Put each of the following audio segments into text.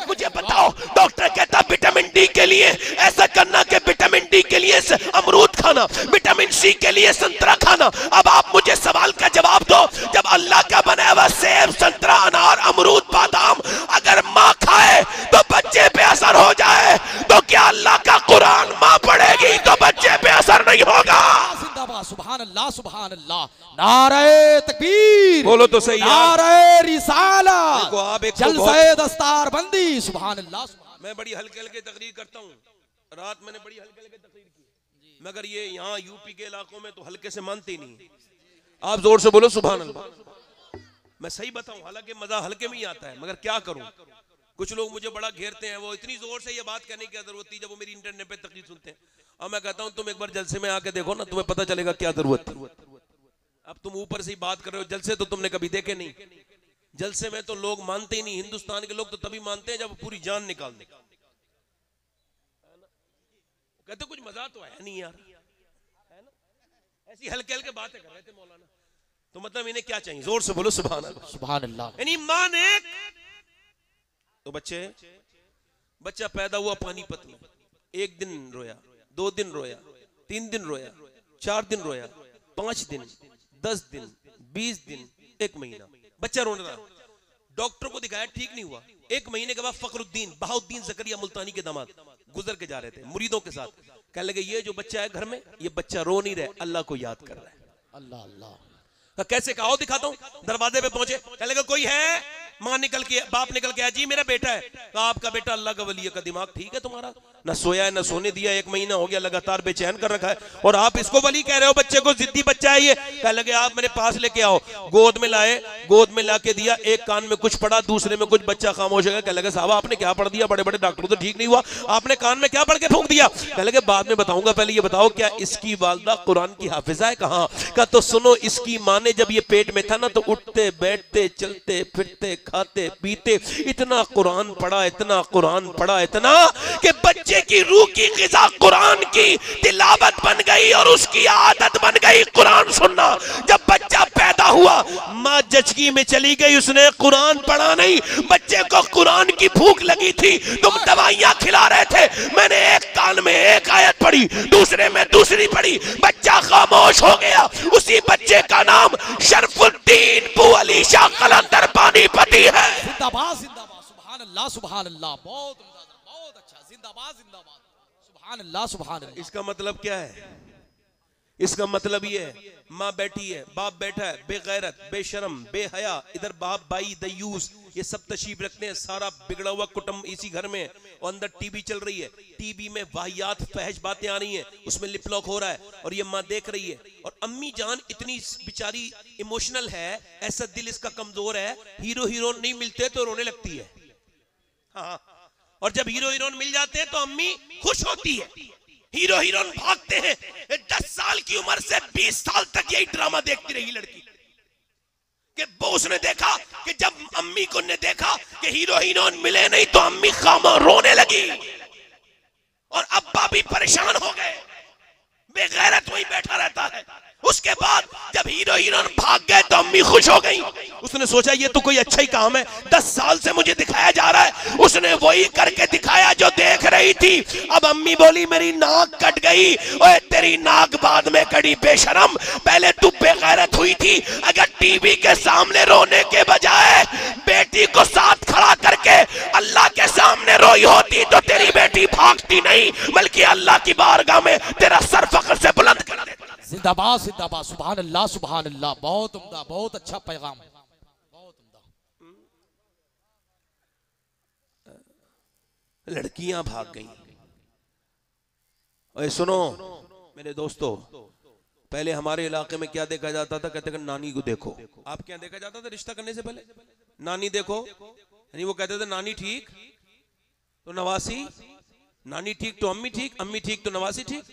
मुझे बताओ, डॉक्टर कहता विटामिन डी के लिए ऐसा करना कि विटामिन डी के लिए अमरूद खाना, विटामिन सी के लिए संतरा खाना। अब आप मुझे सवाल का जवाब दो, जब अल्लाह का बनाया हुआ सेब, संतरा, अनार, अमरूद, बादाम अगर माँ खाए तो बच्चे पे असर हो जाए, तो क्या अल्लाह का कुरान माँ पढ़ेगी तो बच्चे पे असर नहीं होगा? सुभान अल्लाह, सुभान अल्लाह, नारे तकबीर, बोलो तो सही, नारे रिसाला, आप एक जलसे दस्तार बंदी, सुभान अल्लाह। मैं बड़ी हल्के हल्के तकरीर करता हूँ, रात मैंने बड़ी हल्के हल्के तकरीर की, मगर ये यहाँ यूपी के इलाकों में तो हल्के से मानते ही नहीं। आप जोर से बोलो सुभान अल्लाह। मैं सही बताऊं, हालांकि मजा हल्के में ही आता है, मगर क्या करूं, कुछ लोग मुझे बड़ा घेरते हैं, वो इतनी जोर से ये बात कहने की जरूरत थी जब वो मेरी इंटरनेट पे तकरीर सुनते हैं। और मैं कहता हूं तुम एक बार जलसे में आके देखो ना, तुम्हें पता चलेगा क्या जरूरत थी। अब तुम ऊपर से ही बात कर रहे हो, जलसे तो तुमने कभी देखे नहीं। जलसे में तो लोग मानते ही नहीं, हिंदुस्तान के लोग तो तभी मानते हैं जब पूरी जान निकाल दे। कहते कुछ मजा तो है नहीं यार, है ना? ऐसी हल्के हल्के बातें कर रहे थे मौलाना, तो मतलब इन्हें क्या चाहिए? जोर से बोलो सुभान अल्लाह, सुभान अल्लाह। यानी मां ने तो बच्चा पैदा हुआ पानीपत में, 1 दिन रोया, 2 दिन रोया, 3 दिन रोया, 4 दिन रोया, 5 दिन, 10 दिन, 20 दिन, 1 महीना बच्चा रोने रहा। डॉक्टर को दिखाया, ठीक नहीं हुआ। 1 महीने के बाद फखरुद्दीन बहाउद्दीन जकरिया मुल्तानी के दामाद गुजर के जा रहे थे मुरीदों के साथ, कहने लगे ये जो बच्चा है घर में, ये बच्चा रो नहीं रहा, अल्लाह को याद कर रहा है। अल्लाह अल्लाह। कैसे कहा, दिखाता हूं। दरवाजे पे पहुंचे, कहने लगे कोई है? मां निकल के, बाप निकल के आया, जी मेरा बेटा है। कहा आपका बेटा अल्लाह का वली है, का दिमाग ठीक है तुम्हारा? न सोया है न सोने दिया, 1 महीना हो गया लगातार बेचैन कर रखा है, और आप इसको वली कह रहे हो? बच्चे को जिद्दी बच्चा है ये। कहने लगे आप मेरे पास लेके आओ। गोद में लाए, गोद में ला के दिया, एक कान में कुछ पढ़ा, दूसरे में कुछ, बच्चा खामोश हो गया। कहने लगे साहब आपने क्या पढ़ दिया, बड़े बड़े डॉक्टर तो ठीक नहीं हुआ, आपने कान में क्या पढ़ के फूंक दिया? कहने लगे बाद में बताऊंगा, पहले ये बताओ क्या इसकी वालिदा कुरान की हाफिजा है? कहाँ का? तो सुनो, इसकी माँ ने जब ये पेट में था ना, तो उठते बैठते चलते फिरते खाते पीते इतना कुरान पढ़ा, इतना कुरान पढ़ा, इतना कि बच्चे की रूह की ग़िज़ा कुरान की तिलावत बन गई और उसकी आदत बन गई कुरान सुनना। जब बच्चा पैदा हुआ, माँ जचगी में चली गई, उसने कुरान पढ़ा नहीं, बच्चे को कुरान की भूख लगी थी, तुम दवाइयां खिला रहे थे, मैंने एक कान में एक आयत पढ़ी, दूसरे में दूसरी पढ़ी, बच्चा खामोश हो गया। उसी बच्चे का नाम शरफुद्दीन बू अली शाह कलंदर पानीपती है। जिंदाबाद जिंदाबाद, सुभान अल्लाह, सुभान अल्लाह, बहुत अच्छा, जिंदाबाद जिंदाबाद, सुभान अल्लाह, सुभान अल्लाह। इसका मतलब क्या है? इसका मतलब ये है, माँ बैठी है, बाप बैठा है, बेगैरत, बेशरम, बेहया, इधर बाप भाई दयूस, ये सब तशरीफ रखते हैं, सारा बिगड़ा हुआ कुटुंब इसी घर में, और अंदर टीवी चल रही है, टीवी में वाहियात फहश बातें आ रही हैं, उसमें लिपलॉक हो रहा है, और ये माँ देख रही है। और अम्मी जान इतनी बेचारी इमोशनल है, ऐसा दिल इसका कमजोर है, हीरो हीरोइन नहीं मिलते तो रोने लगती है। हाँ, और जब हीरो हीरोइन मिल जाते हैं तो अम्मी खुश होती है। हीरो हीरोइन भागते हैं। 10 साल की उम्र से 20 साल तक यही ड्रामा देखती रही लड़की, कि बॉस ने देखा कि जब अम्मी को ने देखा कि हीरो हीरोइन मिले नहीं तो अम्मी खामोश रोने लगी, और अब्बा भी परेशान हो गए, बेगैरत वहीं बैठा रहता है। उसके बाद जब हीरो हीरोइन भाग गए तो अम्मी खुश हो गई। उसने सोचा ये तो कोई अच्छा ही काम है, 10 साल से मुझे दिखाया जा रहा है, उसने वही करके दिखाया जो देख रही थी। अब अम्मी बोली मेरी नाक कट गई। ओए तेरी नाक बाद में कटी बेशरम, पहले तू बेगैरत हुई थी। अगर टीवी के सामने रोने के बजाय बेटी को साथ खड़ा करके अल्लाह के सामने रोई होती तो तेरी बेटी भागती नहीं, बल्कि अल्लाह की बारगाह में तेरा सर फख्र से बुलंद कर देती। जिंदाबाद जिंदाबाद, सुभान अल्लाह, सुभान अल्लाह, बहुत उम्दा, बहुत अच्छा पैगाम, बहुत उम्दा। लड़कियां भाग गई। और सुनो मेरे दोस्तों, पहले हमारे इलाके में क्या देखा जाता था? कहते हैं नानी को देखो। आप क्या देखा जाता था रिश्ता करने से पहले? नानी देखो, यानी वो कहते थे नानी ठीक तो नवासी, नानी ठीक तो अम्मी ठीक, अम्मी ठीक तो नवासी ठीक।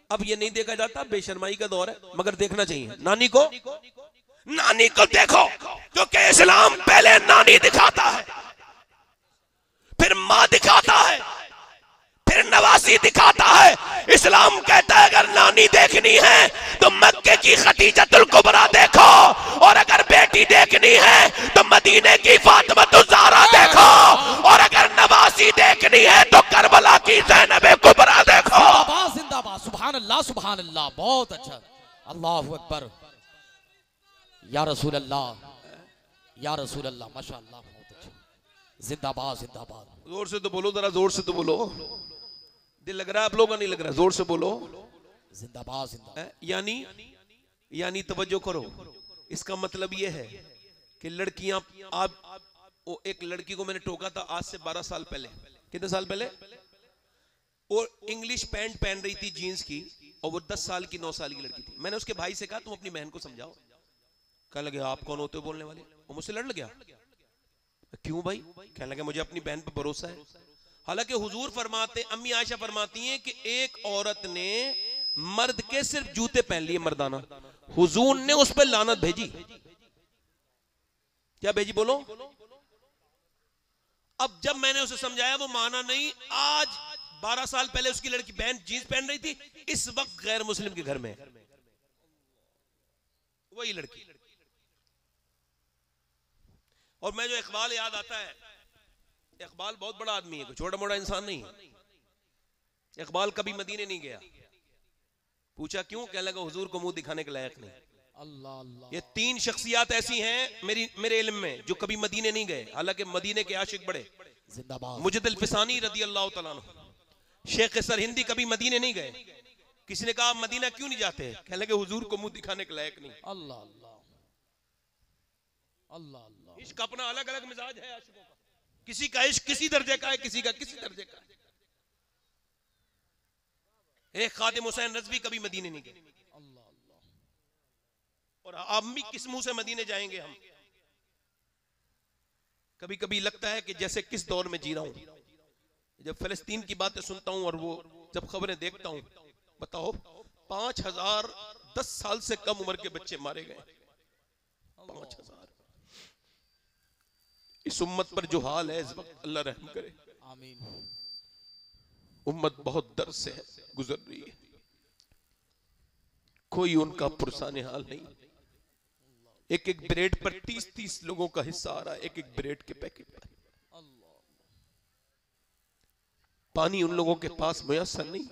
अब ये नहीं देखा जाता, बेशर्माई का दौर है, मगर देखना चाहिए। नानी को देखो, क्योंकि इस्लाम पहले नानी दिखाता है, फिर माँ दिखाता है, फिर नवासी दिखाता है। इस्लाम कहता है अगर नानी देखनी है तो मक्के की खदीजतुल कुबरा देखो, और अगर बेटी देखनी है तो मदीने की फातिमा ज़हरा देखो, और अगर सुभान अल्लाह, बहुत अच्छा, अल्लाहु अकबर, या रसूल अल्लाह, या रसूल अल्लाह, माशाअल्लाह, बहुत अच्छा, जिंदाबाद जिंदाबाद। जोर से तो बोलो, जरा जोर से तो बोलो, दिल लग रहा है आप लोगों का नहीं लग रहा, जोर से बोलो, जिंदाबाद जिंदाबाद। यानी तवज्जो करो, इसका मतलब यह है कि लड़कियां, आप एक लड़की को मैंने टोका था आज से 12 साल पहले, कितने साल पहले, और इंग्लिश पैंट पहन रही थी जीन्स की, और वो 10 साल की 9 साल की लड़की थी। मैंने उसके भाई से कहा तुम अपनी बहन को समझाओ। कहने लगे आप कौन होते हो बोलने वाले, वो मुझसे लड़ गया। क्यों भाई? कहने लगे मुझे अपनी बहन पर भरोसा है। हालांकि हुजूर फरमाते, अम्मी आयशा फरमाती हैं कि एक औरत ने मर्द के सिर्फ जूते पहन लिए मर्दाना, हुजूर ने उस पर लानत भेजी। क्या भेजी बोलो? अब जब मैंने उसे समझाया वो माना नहीं। आज 12 साल पहले उसकी लड़की बहन जींस पहन रही थी, इस वक्त गैर मुस्लिम के घर में है वही लड़की। और मैं जो इकबाल याद आता है, इकबाल बहुत बड़ा आदमी है, कोई छोटा मोटा इंसान नहीं है। इकबाल कभी मदीने नहीं गया। पूछा क्यों? कहने लगा हुजूर को मुंह दिखाने के लायक नहीं। अल्लाह अल्लाह। ये 3 शख्सियात ऐसी हैं मेरे इल्म में जो कभी मदीने नहीं गए, हालांकि मदीने के आशिक बड़े। जिंदाबाद। मुजद्दिद फिसानी रदी अल्लाह तआला अन्हु, शेख सरहिंदी कभी मदीने नहीं गए। किसी ने कहा मदीना क्यों नहीं जाते? कहने लगे हुजूर को मुंह दिखाने के लायक नहीं। अल्लाह अल्लाह अल्लाह अल्लाह। इश्क अपना अलग अलग मिजाज है आशिकों का, किसी का इश्क किसी दर्जे का है, किसी का किसी दर्जे का है। एक खादिम हुसैन रज़वी कभी मदीने नहीं गए। अल्लाह अल्लाह। और अब भी किस मुंह से मदीने जाएंगे हम? कभी कभी लगता है कि जैसे किस दौर में जी रहा हूं। जब फिलिस्तीन की बातें सुनता हूं और वो जब खबरें देखता हूं, बताओ 5000 10 साल से कम उम्र के बच्चे मारे गए। 5000। इस उम्मत पर जो हाल है इस वक्त, अल्लाह रहम करे। आमीन। उम्मत बहुत दर्द से गुजर रही है, कोई उनका पुरसाने हाल नहीं। एक एक ब्रेड पर 30-30 लोगों का हिस्सा आ रहा है, एक एक ब्रेड के पैकेट पर। पानी उन लोगों के पास मुयस्सर नहीं,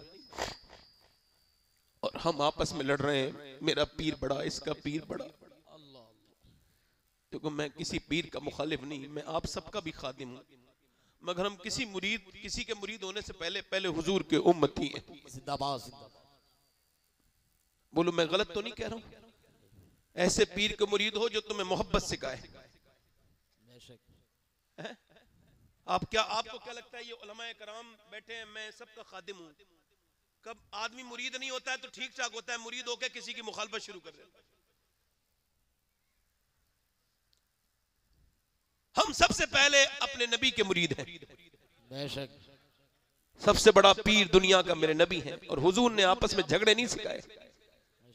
और हम आपस में लड़ रहे हैं, मेरा पीर बड़ा, इसका पीर बड़ा। देखो मैं किसी पीर का मुखालिफ नहीं, मैं आप सबका भी खादिम हूं, मगर हम किसी के मुरीद होने से पहले हुजूर के उम्मती हैं। जिंदाबाद जिंदाबाद। बोलो मैं गलत तो नहीं कह रहा हूं? ऐसे पीर के मुरीद हो जो तुम्हें मोहब्बत सिखाए। आपको क्या लगता है ये उलमाए कराम बैठे हैं, मैं सबका खादिम हूं, कब आदमी मुरीद नहीं होता है तो ठीक ठाक होता है, मुरीद होकर किसी की मुखालफत शुरू कर देता है। हम सबसे पहले अपने नबी के मुरीद हैं। बेशक। सबसे बड़ा पीर दुनिया का मेरे नबी हैं, और हुजूर ने आपस में झगड़े नहीं सिखाए।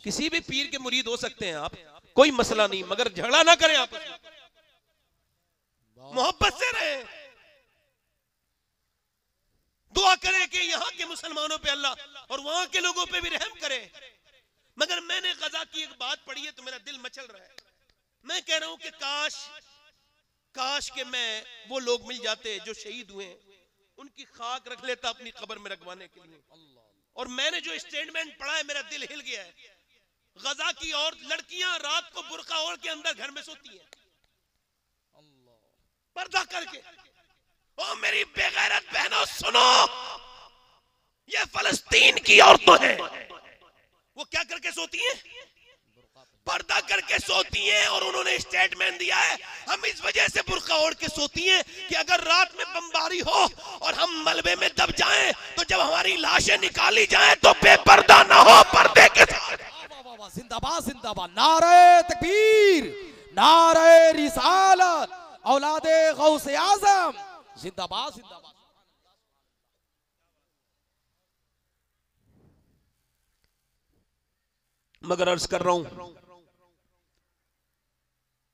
किसी भी पीर के मुरीद हो सकते हैं आप, कोई मसला नहीं, मगर झगड़ा ना करें आपस में, मोहब्बत से रहें। दुआ करें कि यहां के मुसलमानों पे अल्लाह और वहां के लोगों पे भी रहम करे। मगर मैंने गजा की एक बात पढ़ी है तो मेरा दिल मचल रहा है। मैं कह रहा हूं कि काश के मैं वो लोग मिल जाते जो शहीद हुए, उनकी खाक रख लेता अपनी कब्र में रखवाने के लिए। और मैंने जो स्टेटमेंट पढ़ा है मेरा दिल हिल गया है। गजा की और लड़कियां रात को बुर्का ओढ़ के अंदर घर में सोती हैं, पर्दा करके। ओ मेरी बेगैरत बहनों सुनो, ये फलस्तीन की औरतें हैं, वो क्या करके सोती हैं? पर्दा करके सोती हैं। और उन्होंने स्टेटमेंट दिया है हम इस वजह से बुर्का ओढ़ के सोती हैं कि अगर रात में बमबारी हो और हम मलबे में दब जाएं तो जब हमारी लाशें निकाली जाएं तो बेपर्दा ना हो, पर्दे के साथ। जिंदाबाद जिंदाबाद। नारे तकबीर, नारे रिसालत, औलादे गौसे आजम, जिंदाबाद जिंदाबाद। मगर अर्ज कर रहा हूं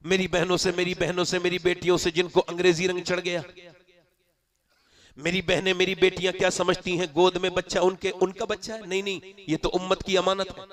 मेरी बहनों से, मेरी बेटियों से जिनको अंग्रेजी रंग चढ़ गया, मेरी बहनें, मेरी बेटियां क्या समझती हैं गोद में बच्चा उनका बच्चा है? नहीं, ये तो उम्मत की अमानत है।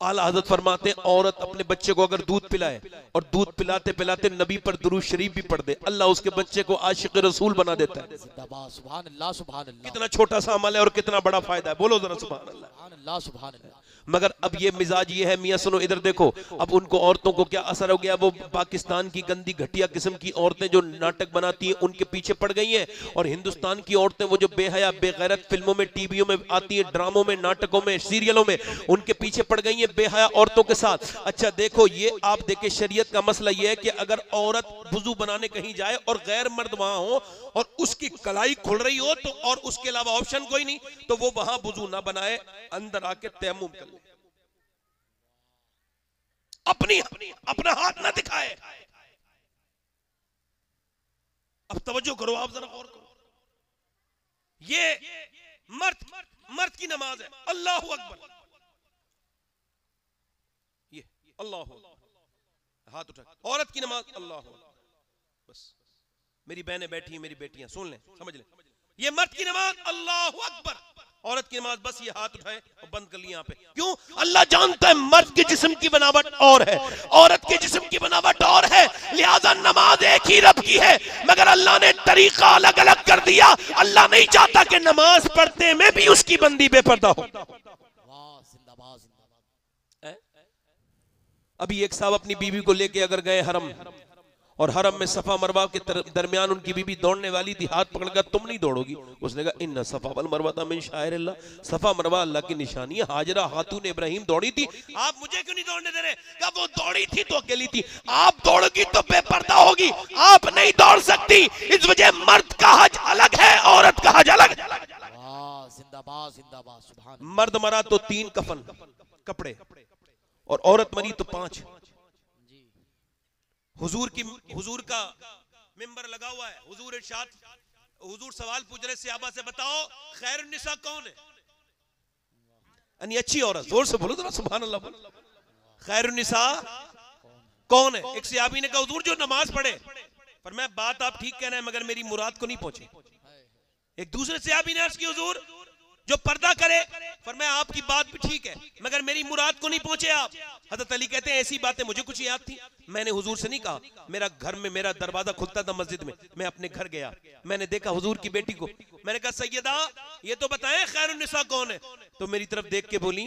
आला हज़रत फरमाते हैं औरत अपने बच्चे को अगर दूध पिलाए और दूध पिलाते पिलाते नबी पर दुरूद शरीफ भी पढ़ दे, अल्लाह उसके बच्चे को आशिक रसूल बना देता है। सुभान अल्लाह सुभान अल्लाह। कितना छोटा सा अमल है और कितना बड़ा फायदा है, बोलो जरा सुभान अल्लाह। सुभान अल्लाह सुभान अल्लाह। मगर अब ये मिजाज ये है, मियाँ सुनो इधर देखो, अब उनको औरतों को क्या असर हो गया, वो पाकिस्तान की गंदी घटिया किस्म की औरतें जो नाटक बनाती हैं उनके पीछे पड़ गई हैं, और हिंदुस्तान की औरतें वो जो बेहया बेगैरत फिल्मों में टीवियों में आती हैं, ड्रामों में नाटकों में सीरियलों में, उनके पीछे पड़ गई हैं बेहया औरतों के साथ। अच्छा देखो ये आप देखे शरीयत का मसला ये है कि अगर औरत वुजू बनाने कहीं जाए और गैर मर्द वहां हो और उसकी कलाई खुल रही हो तो और उसके अलावा ऑप्शन कोई नहीं, तो वो वहां वुजू ना बनाए, अंदर आके तयम्मुम कर ले, अपना हाथ ना दिखाए। अब तवज्जो करो, आप जरा गौर करो, ये मर्द की नमाज है, अल्लाह अकबर, ये अल्लाह, हाथ उठा, औरत की नमाज अल्लाह अकबर। बस मेरी बहनें बैठी हैं, मेरी बेटियां सुन लें, समझ लें, ये मर्द की नमाज अल्लाह अकबर, औरत की नमाज बस ये हाथ उठाए और बंद कर लिया यहाँ पे। क्यों? अल्लाह जानता है मर्द के जिस्म की बनावट और है, औरत के जिस्म की बनावट और है, लिहाजा नमाज एक ही रब की है, मगर अल्लाह ने तरीका अलग अलग कर दिया। अल्लाह नहीं चाहता कि नमाज पढ़ते में भी उसकी बंदी बेपर्दा हो। अभी एक साहब अपनी बीवी को लेके अगर गए हरम, और हरम में सफा मरवा के दरमियान उनकी बीवी दौड़ने वाली थी, हाथ पकड़कर तुम नहीं दौड़ोगी, उसने कहा इन्ना सफा वल मरवा मिन शाइरिल्लाह, सफा मरवा अल्लाह की निशानी है। हाजरा खातून इब्राहिम दौड़ी थी, आप मुझे क्यों नहीं दौड़ने दे रहे? कहा वो दौड़ी थी तो अकेली थी, आप दौड़ोगी तो बेपर्दा होगी, आप नहीं दौड़ सकती। इस वजह मर्द का हज अलग है, औरत का हज अलग है। जिंदाबाद जिंदाबाद सुभान। मर्द मरा तो 3 कफन कपड़े और औरत मरी तो 5। हुजूर का मिंबर लगा हुआ है, हुजूर इरशाद, हुजूर सवाल पूछ रहे सहाबा से, बताओ खैरुन निसा कौन है? यानी अच्छी औरत, जोर से बोलो जरा सुभान अल्लाह। खैरुन निसा कौन है? एक सहाबी ने कहा हुजूर जो नमाज पढ़े। पर मैं बात आप ठीक कह रहे हैं मगर मेरी मुराद को नहीं पहुंचे। एक दूसरे सहाबी ने अर्ज की हुजूर जो पर्दा करे। फरमाया आपकी बात भी ठीक है मगर मेरी मुराद को नहीं पहुंचे आप। हज़रत अली कहते हैं ऐसी बातें मुझे कुछ याद थी, मैंने हुजूर से नहीं कहा, मेरा घर में मेरा दरवाजा खुलता था मस्जिद में, मैं अपने घर गया, मैंने देखा हुजूर की बेटी को, मैंने कहा सैयदा ये तो बताएं खैरुन निसा कौन है? तो मेरी तरफ देख के बोली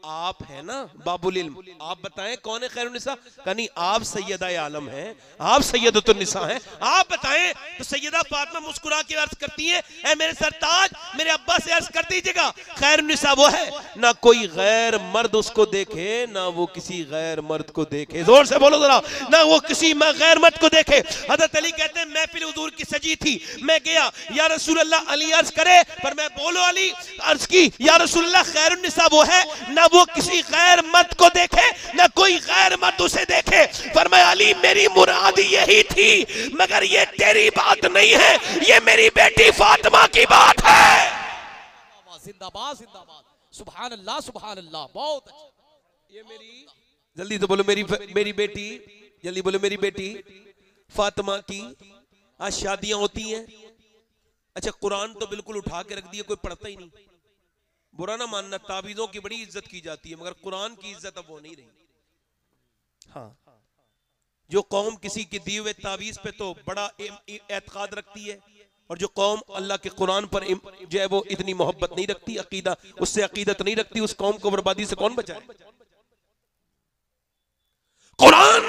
आप है ना बाबुल इल्म, आप बताएं कौन है खैरुन निसा? कहा नहीं आप सैयदा आलम हैं, आप सैयदतुन निसा हैं, आप बताएं। तो सैयदा फातिमा मुस्कुरा के अर्ज करती है ऐ मेरे सरताज मेरे अब्बा से अर्ज कर दीजिएगा खैरुन निसा वो है ना कोई गैर मर्द उसको देखे ना वो किसी गैर मर्द को देखे। जोर से बोलो जरा, ना वो किसी गैर मर्द को देखे। हज़रत अली कहते हैं महफिल हुजूर की सजी थी, मैं गया या रसूल अल्लाह, अली अर्ज करे पर मैं बोलो अली अर्ज की या रसूल अल्लाह खैरुन निसा वो है ना वो किसी गैर मर्द को देखे ना कोई गैर मर्द उसे देखे। फरमाया अली मेरी मुराद यही थी मगर ये तेरी बात नहीं है, ये मेरी बेटी फातिमा की बात है। जिंदाबाद जिंदाबाद सुभान अल्लाह सुभान अल्लाह। बहुत अच्छा। ये मेरी जल्दी से बोलो मेरी बेटी, जल्दी बोलो मेरी बेटी फातिमा की आज शादियां होती हैं। अच्छा कुरान तो बिल्कुल उठा के रख दिया, कोई पढ़ता ही नहीं। बुरा ना मानना, ताबीजों की बड़ी इज्जत की जाती है मगर कुरान की इज्जत अब वो नहीं रही। हाँ जो कौम किसी के दिए हुए ताबीज पे तो बड़ा एतकाद रखती है और जो कौम अल्लाह के कुरान पर जो है वो इतनी मोहब्बत नहीं रखती, अकीदा उससे अकीदत नहीं रखती, उस कौम को बर्बादी से कौन बचाए? कुरान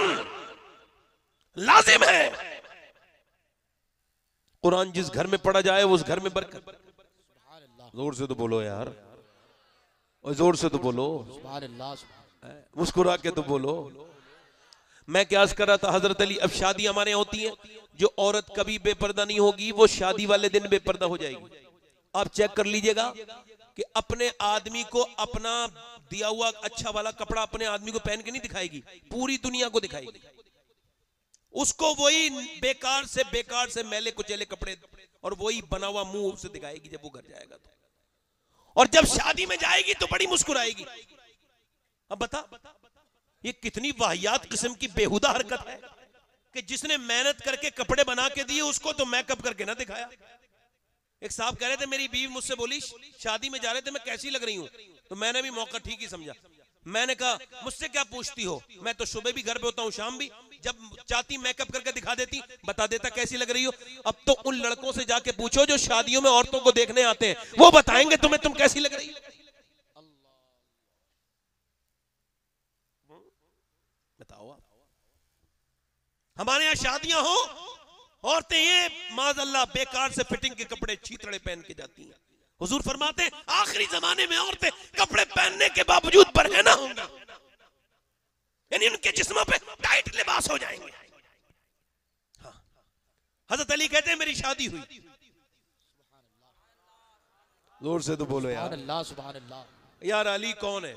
लाजिम है, कुरान जिस घर में पढ़ा जाए उस घर में बरकत। जोर से तो बोलो यार, और जोर से तो बोलो, मुस्कुरा के तो बोलो। मैं क्या कर रहा था हजरत अली, अब शादी हमारे यहाँ होती है, जो औरत कभी बेपर्दा नहीं होगी वो शादी वाले दिन बेपर्दा हो जाएगी। आप चेक कर लीजिएगा कि अपने आदमी को अपना दिया हुआ अच्छा वाला कपड़ा अपने आदमी को पहन के नहीं दिखाएगी, पूरी दुनिया को दिखाएगी। उसको वही बेकार से मैले कुचेले कपड़े और वही बना हुआ मुंह से दिखाएगी जब वो घर जाएगा तो। और जब शादी में जाएगी तो बड़ी मुस्कुराएगी। अब बता ये कितनी वाहियात किस्म की बेहुदा हरकत है कि जिसने मेहनत करके कपड़े बना के दिए उसको तो मेकअप करके ना दिखाया। एक साहब कह रहे थे मेरी बीवी मुझसे बोली शादी में जा रहे थे मैं कैसी लग रही हूं, तो मैंने भी मौका ठीक ही समझा, मैंने कहा मुझसे क्या पूछती हो, मैं तो सुबह भी घर पे होता हूँ शाम भी, जब चाहती मेकअप करके दिखा देती, बता देता कैसी लग रही हो। अब तो उन लड़कों से जाके पूछो जो शादियों में औरतों को देखने आते हैं, वो बताएंगे तुम्हें तुम कैसी लग रही हो। बताओ आप। हमारे यहाँ शादियां हो, औरतें ये माज़अल्लाह बेकार से फिटिंग के कपड़े चीतड़े पहन के जाती हैं। हुजूर फरमाते हैं आखिरी जमाने में औरतें कपड़े पहनने के बावजूद बरहना होंगी, यानी उनके जिस्म पे टाइट लिबास हो जाएंगे। हाँ। हजरत अली कहते हैं मेरी शादी हुई, जोर से तो बोलो यार, सुभान अल्लाह, सुभान अल्लाह। यार अली कौन है?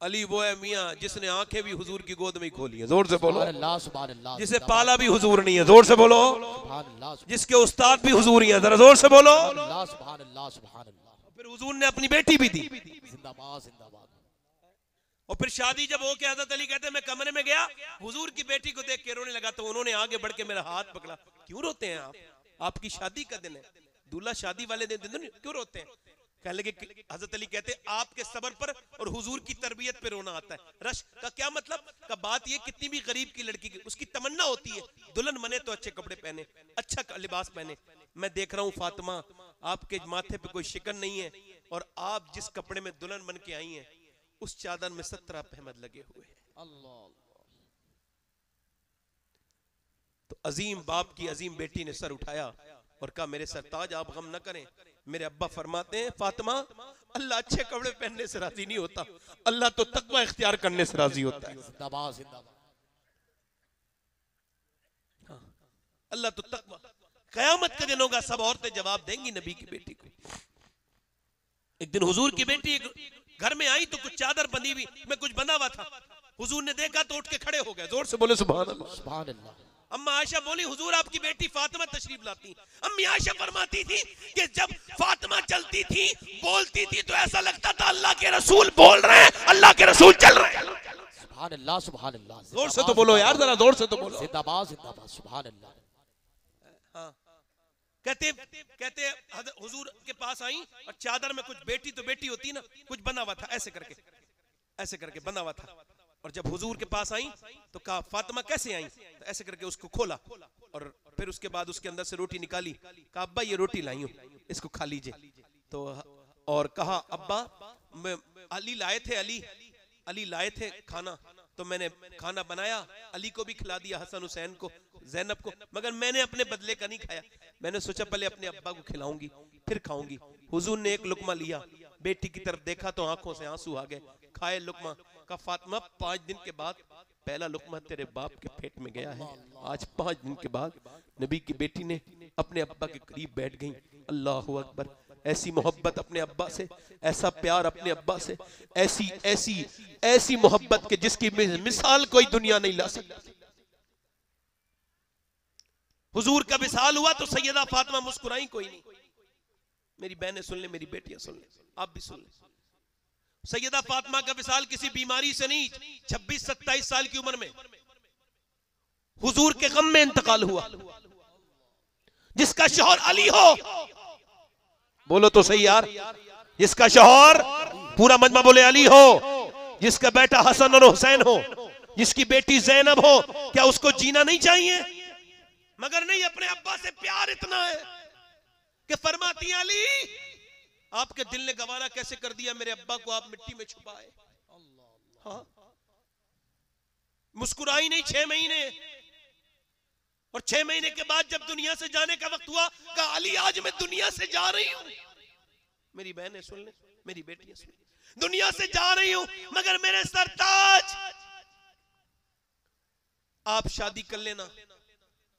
अली वो है मियाँ जिसने आंखें भी हुजूर की गोद में ही खोली हैं, जोर से बोलो। सुभान अल्लाह, सुभान अल्लाह। जिसे पाला भी हुजूर नहीं है, जोर से बोलो। सुभान अल्लाह, जिसके उस्ताद भी हुजूर ही हैं, जरा जोर से बोलो। सुभान अल्लाह, सुभान अल्लाह, सुभान अल्लाह। फिर हुजूर ने अपनी बेटी भी दी। जिंदाबाद, जिंदाबाद। और फिर शादी जब हो के हजरत अली कहते हैं मैं कमरे में गया, हुजूर की बेटी को देख के रोने लगा, तो उन्होंने आगे बढ़ के मेरा हाथ पकड़ा। क्यों रोते हैं आप? आपकी शादी का दिन है, दूल्हा शादी वाले दिन क्यों रोते हैं? कहने लगे, हजरत अली कहते आपके सब्र पर और हुजूर की तरबियत पे रोना आता है। रश का क्या मतलब? का बात ये कितनी भी गरीब की लड़की की उसकी तमन्ना होती है दुल्हन बने तो अच्छे कपड़े पहने, अच्छा लिबास पहने। मैं देख रहा हूँ फातिमा, आपके माथे पे कोई शिकन नहीं है, और आप जिस कपड़े में दुल्हन बन के आई हैं उस चादर में 17 अहमद लगे हुए हैं। अल्लाह। तो अजीम बाप की अजीम बेटी ने सर उठाया और कहा मेरे सरताज आप गम न करें। मेरे अब्बा फरमाते हैं फातिमा, अल्लाह अच्छे कपड़े पहनने से राजी नहीं होता, अल्लाह तो तकवा इख्तियार करने से राजी होता है। जिंदाबाद, जिंदाबाद। हाँ, अल्लाह तो तकवा। कयामत के दिन होगा, सब औरतें जवाब देंगी नबी की बेटी को। एक दिन हुजूर की बेटी घर में आई तो कुछ चादर बंधी हुई में कुछ बंधा हुआ था। हुजूर ने देखा तो उठ के खड़े हो गए, जोर से बोले सुभान अल्लाह। सुभान अल्लाह। अम्मा आयशा बोली हुजूर आपकी बेटी फातिमा तशरीफ लाती। अम्मी आयशा फरमाती थी कि जब फातिमा चलती थी, बोलती थी, तो ऐसा लगता था अल्लाह के रसूल बोल रहे हैं, अल्लाह के रसूल चल रहे हैं। सुभान अल्लाह, सुभान अल्लाह। जोर से तो बोलो यार, जरा जोर से तो बोलो। जिंदाबाद, जिंदाबाद। सुभान अल्लाह। हाँ। कहते हुजूर के पास आई और चादर में कुछ बेटी तो बेटी होती ना, कुछ बना हुआ था, ऐसे करके बना हुआ था। और जब हुजूर के पास आई तो कहा फातिमा कैसे आई? तो ऐसे करके उसको खोला और फिर उसके बाद उसके अंदर से रोटी निकाली। कहा अब्बा ये रोटी लाई हूं, इसको खा लीजिए। तो और कहा अब्बा अली लाए थे खाना, तो मैंने खाना बनाया, अली को भी खिला दिया, हसन हुसैन को, ज़ैनब को, मगर मैंने अपने बदले का नहीं खाया। मैंने सोचा पहले अपने अब्बा को खिलाऊंगी फिर खाऊंगी। हुजूर ने एक लुकमा लिया, बेटी की तरफ देखा तो आंखों से आंसू आ गए। खाए लुकमा, का फातिमा 5 दिन के बाद पहला लुकमा तेरे बाप के पेट में गया है। आज 5 दिन के बाद नबी की बेटी ने अपने अब्बा के करीब बैठ गई। अल्लाहु अकबर। ऐसी मोहब्बत अपने अब्बा से, ऐसा प्यार अपने अब्बा से, ऐसी ऐसी ऐसी मोहब्बत के जिसकी मिसाल कोई दुनिया नहीं ला सकती। हुजूर का विसाल हुआ तो सैयदा फातिमा मुस्कुराई, कोई नहीं। मेरी बहनें सुन ले, मेरी बेटियां सुन ले, आप भी सुन ले। सैयदा फातिमा का विसाल किसी बीमारी से नहीं, 26-27 साल की उम्र में हुजूर के गम में इंतकाल हुआ। जिसका शौहर अली हो, बोलो तो सही यार, जिसका शौहर, पूरा मजमा बोले अली हो, जिसका बेटा हसन और हुसैन हो, जिसकी बेटी ज़ैनब हो, क्या उसको जीना नहीं चाहिए? मगर नहीं, अपने अब्बा से प्यार इतना है कि फरमाती अली आपके दिल ने गवारा कैसे कर दिया मेरे अब्बा को आप मिट्टी में छुपाए। हाँ? मुस्कुराई नहीं 6 महीने, और 6 महीने के बाद जब दुनिया से जाने का वक्त हुआ, कहा अली आज मैं दुनिया से जा रही हूं। मेरी बहनें सुन ले, मेरी बेटियां सुन ले, दुनिया से जा रही हूं, मगर मेरे सरताज आप शादी कर लेना।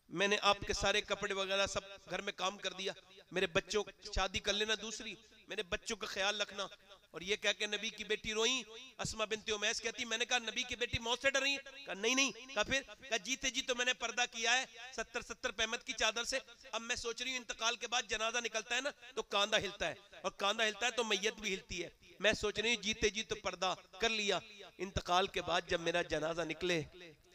मैंने आपके सारे कपड़े वगैरह सब घर में काम कर दिया, मेरे बच्चों शादी कर लेना दूसरी, मेरे बच्चों का ख्याल रखना। और ये कह के नबी की बेटी रोई। अस्मा बिनते उमैस कहती, मैंने कहा नबी की बेटी मौत से डर रही है? कहा नहीं। कहा फिर? कहा जीते जी तो मैंने पर्दा किया है 70 पैमत की चादर से। अब मैं सोच रही हूँ इंतकाल के बाद जनाजा निकलता है ना, तो कांधा हिलता है, और कांधा हिलता है तो मैयत भी हिलती है। मैं सोच रही हूँ जीते जी तो पर्दा कर लिया, इंतकाल के बाद जब मेरा जनाजा निकले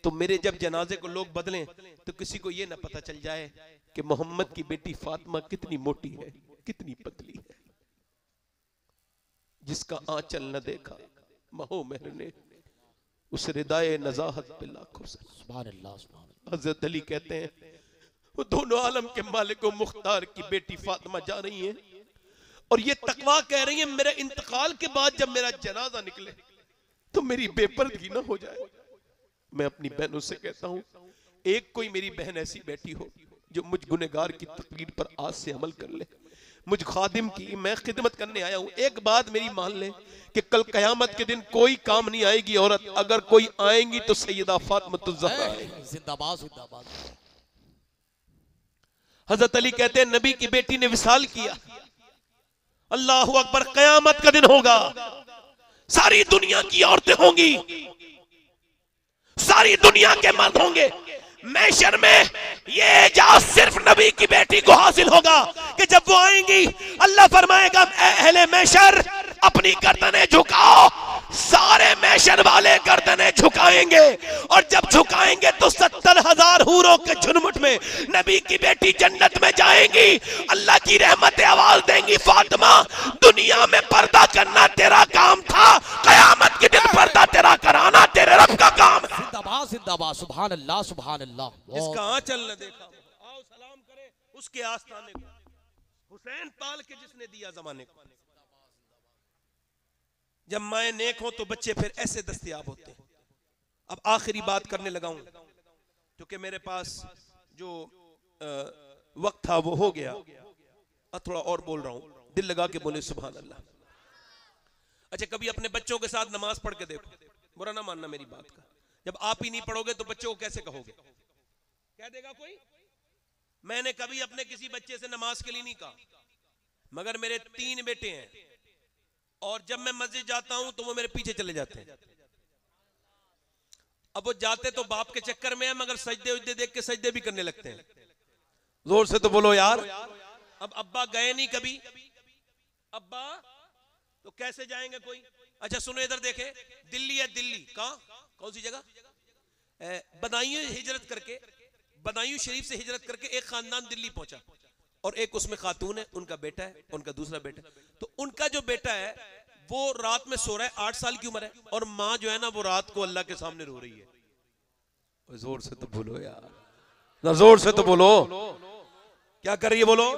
तो मेरे जब जनाजे को लोग बदलें तो किसी को ये ना पता चल जाए कि मोहम्मद की बेटी फातिमा कितनी मोटी है, कितनी पतली है, जिसका आंचल न देखा महो मेहर ने उस रिदाए नजाहत पे लाखों से। सुभान अल्लाह, सुभान अल्लाह। हजरत अली कहते हैं वो दोनों आलम के मालिक व मुख्तार की बेटी फातिमा जा रही है और ये तकवा कह रही है मेरे इंतकाल के बाद जब मेरा जनाजा निकले तो मेरी बेपर्दगी ना हो जाए। मैं अपनी बहनों से कहता हूं एक कोई मेरी बहन ऐसी बैठी हो जो मुझ गुनहगार की तकरीर पर आज से अमल कर ले, मुझ खादिम की मैं खिदमत करने आया हूं। एक बात मेरी मान ले कि कल कयामत के दिन कोई काम नहीं आएगी औरत, अगर कोई आएंगी तो सैयदा फातिमा ज़हरा आएगी। जिंदाबाद जिंदाबाद। हजरत अली कहते हैं नबी की बेटी ने विसाल किया, अल्लाहु अकबर, कयामत का दिन होगा, सारी दुनिया की औरतें होंगी, सारी दुनिया के मर्द होंगे। मैशर में ये एजाज सिर्फ नबी की बेटी को हासिल होगा कि जब वो आएंगी अल्लाह फरमाएगा अहले मैशर अपनी गर्दनें झुकाओ, सारे मैशर वाले गर्दनें झुकाएंगे और जब झुकाएंगे तो 70,000 हूरों के झुनमुट में नबी की बेटी जन्नत में जाएंगी। अल्लाह की रहमतें आवाज देंगी फातिमा दुनिया में पर्दा करना तेरा काम था, कयामत के दिन पर्दा तेरा कराना तेरे रब का काम है। जिंदाबाद जिंदाबाद। सुभान अल्लाह, सुभान अल्लाह। जिसका आंचल न देखा आओ सलाम करे उसके आस्थाने को, हुसैन पाल के जिसने दिया जमाने को। जब माए नेक हो तो बच्चे फिर ऐसे दस्तयाब होते हैं। अब आखिरी बात करने लगा हूं क्योंकि मेरे पास जो वक्त था वो हो गया, अब थोड़ा और बोल रहा हूं, दिल लगा के बोले सुभान अल्लाह। अच्छा, कभी अपने बच्चों के साथ नमाज पढ़ के देखो, बुरा ना मानना मेरी बात का। जब आप ही नहीं पढ़ोगे तो बच्चों को कैसे कहोगे? कह देगा कोई? मैंने कभी अपने किसी बच्चे से नमाज के लिए नहीं कहा, मगर मेरे 3 बेटे हैं और जब मैं मस्जिद जाता हूं तो वो मेरे पीछे चले जाते हैं। अब वो जाते तो बाप के चक्कर में है, मगर सजदे उजदे देख के सजदे भी करने लगते हैं। जोर से तो बोलो यार। अब अब्बा गए नहीं कभी, अब्बा तो कैसे जाएंगे कोई? अच्छा सुनो, इधर देखे, दिल्ली है, दिल्ली कौन सी जगह? बदायूं हिजरत करके, बदायूं शरीफ से हिजरत करके एक खानदान दिल्ली पहुंचा और एक उसमें खातून है, उनका बेटा है, उनका दूसरा बेटा है। तो उनका जो बेटा है वो रात में सो रहा है, 8 साल की उम्र है, और माँ जो है ना वो रात को अल्लाह के सामने रो रही है। जोर से तो बोलो यार, ना जोर से तो बोलो। क्या कर रही है? बोलो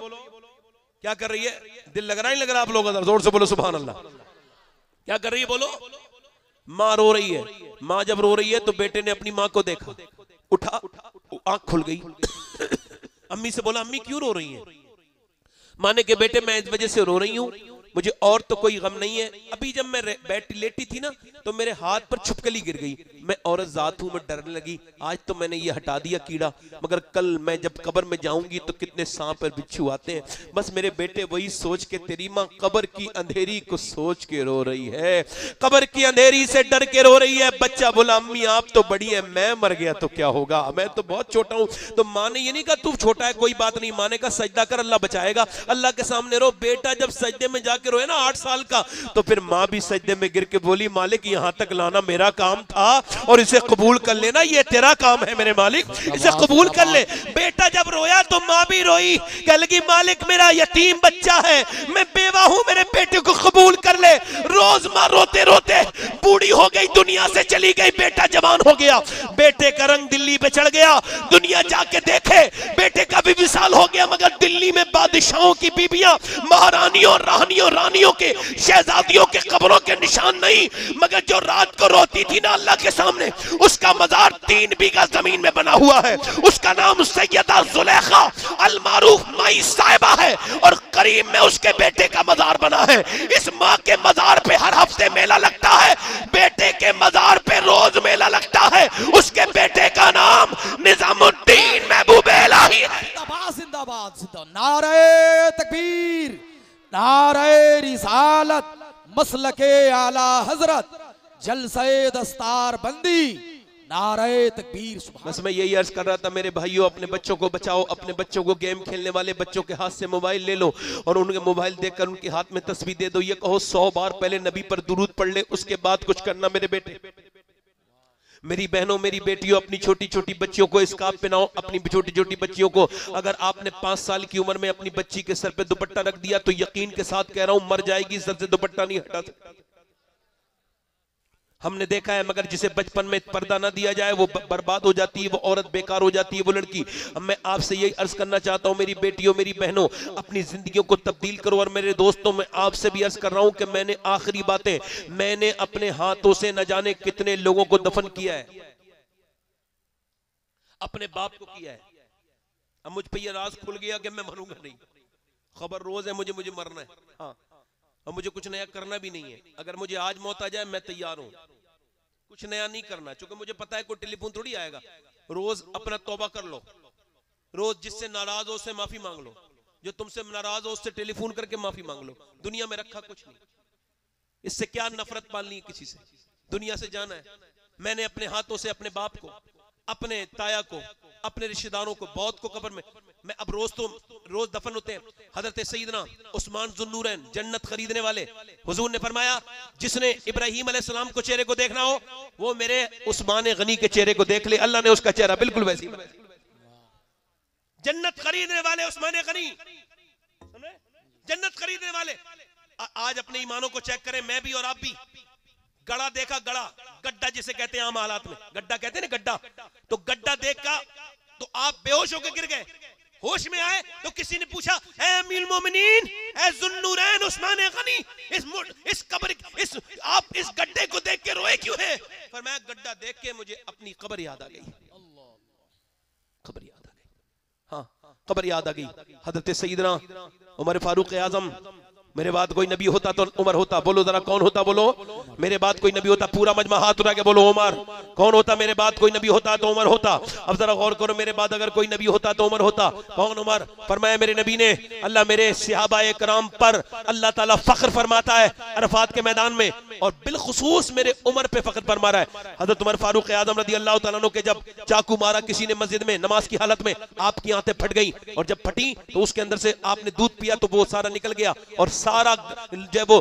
क्या कर रही है? दिल लग रहा है नहीं लग रहा आप लोगों का? जोर से बोलो सुभान अल्लाह। क्या कर रही है? बोलो। माँ रो रही है। माँ जब रो रही है तो बेटे ने अपनी माँ को देखा, उठा, आंख खुल गई। अम्मी से बोला अम्मी क्यों रो रही हैं? माने के बेटे मैं इस वजह से रो रही हूँ, मुझे और तो कोई गम नहीं है। अभी जब मैं लेटी थी ना तो मेरे हाथ पर छिपकली गिर गई, मैं औरत जात हूं, मैं डरने लगी। आज तो मैंने ये हटा दिया कीड़ा, मगर कल मैं जब कब्र में जाऊंगी तो कितने सांप और बिच्छू आते हैं। बस मेरे बेटे वही सोच के तेरी माँ कब्र की अंधेरी को सोच के रो रही है, कब्र की अंधेरी से डर के रो रही है। बच्चा बोला अम्मी आप तो बड़ी है, मैं मर गया तो क्या होगा, मैं तो बहुत छोटा हूं। तो माँ ने ये नहीं कहा तू छोटा है कोई बात नहीं, माँ ने कहा सजदा कर अल्लाह बचाएगा, अल्लाह के सामने रो। बेटा जब सजदे में जाके रोए ना 8 साल का, तो फिर माँ भी सजदे में गिर के बोली मालिक यहाँ तक लाना मेरा काम था और इसे कबूल कर लेना, ये तेरा काम है मेरे मालिक, इसे कबूल कर ले। बेटा जब रोया तो माँ भी रोई, कह लगी मालिक मेरा यतीम बच्चा है, मैं बेवा हूँ, मेरे बेटे को कबूल कर ले। रोज माँ रोते रोते बूढ़ी हो गई, दुनिया से चली गई, बेटा जवान हो गया। बेटे का रंग दिल्ली पे चढ़ गया, दुनिया जाके देखे बेटे का भी विसाल हो गया, मगर दिल्ली में बादशाहों की बीबियां, महारानियों, रानियों के, शहजादियों के कब्रों के निशान नहीं। मगर जो रात को रोती थी ना अल्लाह के सामने, उसका मजार 3 बीघा जमीन में बना हुआ है। उसका नाम सैयदा जुलेखा अल मारूफ माई साहिबा है और करीब में उसके बेटे का मजार बना है। इस माँ के मजार पे हर हफ्ते मेला लगता है, बेटे के मजार पे रोज मेला लगता है। उसके बेटे का नाम निजामुद्दीन महबूब इलाही है। जिंदाबाद जिंदाबाद जिंदाबाद। नारे तकबीर, नारे रिसालत, मसलके आला हजरत, जलसे दस्तार बंदी, नारे तकबीर। बस मैं यही अर्ज कर रहा था मेरे भाइयों, अपने बच्चों को बचाओ, अपने बच्चों को गेम खेलने वाले बच्चों के हाथ से मोबाइल ले लो और उनके मोबाइल देखकर उनके हाथ में तस्बीह दे दो। ये कहो 100 बार पहले नबी पर दुरूद पढ़ ले, उसके बाद कुछ करना। मेरे बेटे, मेरी बहनों, मेरी बेटियों, अपनी छोटी छोटी बच्चियों को स्कार्फ पहनाओ। अपनी छोटी छोटी बच्चियों को, अगर आपने 5 साल की उम्र में अपनी बच्ची के सर पे दुपट्टा रख दिया तो यकीन के साथ कह रहा हूं मर जाएगी, सर से दुपट्टा नहीं हटा सकता। हमने देखा है, मगर जिसे बचपन में पर्दा ना दिया जाए वो बर्बाद हो जाती है, वो औरत बेकार हो जाती है, वो लड़की। अब मैं आपसे यही अर्ज करना चाहता हूँ, मेरी बेटियों, मेरी बहनों, अपनी जिंदगियों को तब्दील करो। और मेरे दोस्तों, मैं आपसे भी अर्ज कर रहा हूँ कि मैंने आखिरी बातें, मैंने अपने हाथों से न जाने कितने लोगों को दफन किया है, अपने बाप को किया है। अब मुझ पर यह राज खुल गया कि मैं मरूंगा नहीं, खबर रोज है मुझे मरना है। हाँ, और मुझे कुछ नया करना भी नहीं है। अगर मुझे आज मौत आ जाए मैं तैयार हूं, कुछ नया नहीं करना, क्योंकि मुझे पता है कोई टेलीफोन थोड़ी आएगा। रोज अपना तौबा कर लो, रोज जिससे नाराज हो उससे माफी मांग लो, जो तुमसे नाराज हो उससे टेलीफोन करके माफी मांग लो। दुनिया में रखा कुछ नहीं, इससे क्या नफरत पालनी है किसी से, दुनिया से जाना है। मैंने अपने हाथों से अपने बाप को, अपने ताया को, अपने रिश्तेदारों को, बहुत को कब्र में, मैं अब रोज दफन होते हैं। हजरत सईदना उस्मान ज़ुन्नूरैन, जन्नत खरीदने वाले, हुजूर ने फरमाया जिसने इब्राहीम अलैहिस्सलाम को चेहरे को देखना हो वो मेरे उस्मान गनी के चेहरे को देख ले। अल्लाह ने उसका चेहरा बिल्कुल वैसी जन्नत खरीदने वाले उस्मान गनी, जन्नत खरीदने वाले। आज अपने ईमानों को चेक करें, मैं भी और आप भी। गड़ा देखा, गड़ा, गड्ढा जिसे कहते हैं आम हालात में, गड्ढा कहते हैं ना, गड्ढा। तो गड्ढा देखा तो आप बेहोश होकर गिर गए, होश में आए तो किसी ने पूछा, ऐ अमीरुल मोमिनीन, ऐ ज़ुन्नूरैन उस्मान गनी, इस कब्र, आप इस गड्ढे को देख के रोए क्यों हैं? फरमाया गड्ढा देख के मुझे अपनी कब्र याद आ गई, कब्र याद आ गई। हाँ, कब्र याद आ गई। हजरत सईदना उमर फारूक आजम, मेरे बाद कोई नबी होता तो उमर होता। बोलो जरा कौन होता, बोलो। मेरे बाद कोई नबी होता, पूरा मजमा हाथ उठा के बोलो उमर। कौन होता, मेरे बाद कोई नबी होता तो उमर होता। अब जरा गौर करो, मेरे बाद अगर कोई नबी होता तो उमर होता। कौन उमर? फरमाया मेरे नबी ने, अल्लाह मेरे सहाबाए कराम पर अल्लाह ताला फख्र फरमाता है अरफात के मैदान में, और बिलखुसूस मेरे उमर पे फख्र फरमा रहा है। हजरत उमर फारूक आजम रदी अल्लाह तआला अन्हु के जब चाकू मारा किसी ने मस्जिद में नमाज की हालत में, आपकी आंखें फट गई, और जब फटी तो उसके अंदर से आपने दूध पिया तो वो सारा निकल गया, और सारा जो वो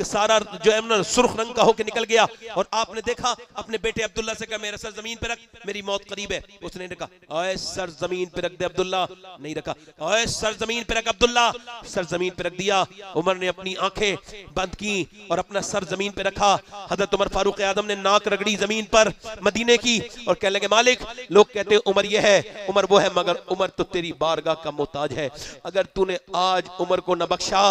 सारा जो है ना सुर्ख रंग का होकर निकल गया। और आपने देखा अपने बेटे अब्दुल्ला से कहा मेरा सर जमीन पे रख, मेरी मौत करीब है। उसने कहा ओए सर जमीन पे रख दे अब्दुल्ला, नहीं रखा। ओए सर जमीन पे रख अब्दुल्ला, सर जमीन पे रख दिया। उमर ने अपनी आंखें बंद की और अपना सर जमीन पे रखा। हजरत उमर फारूक आजम ने नाक रगड़ी जमीन पर मदीने की और कहने लगे मालिक, लोग कहते उमर ये है, उमर वो है, मगर उमर तो तेरी बारगाह का मोहताज है। अगर तूने आज उमर को न बख्शा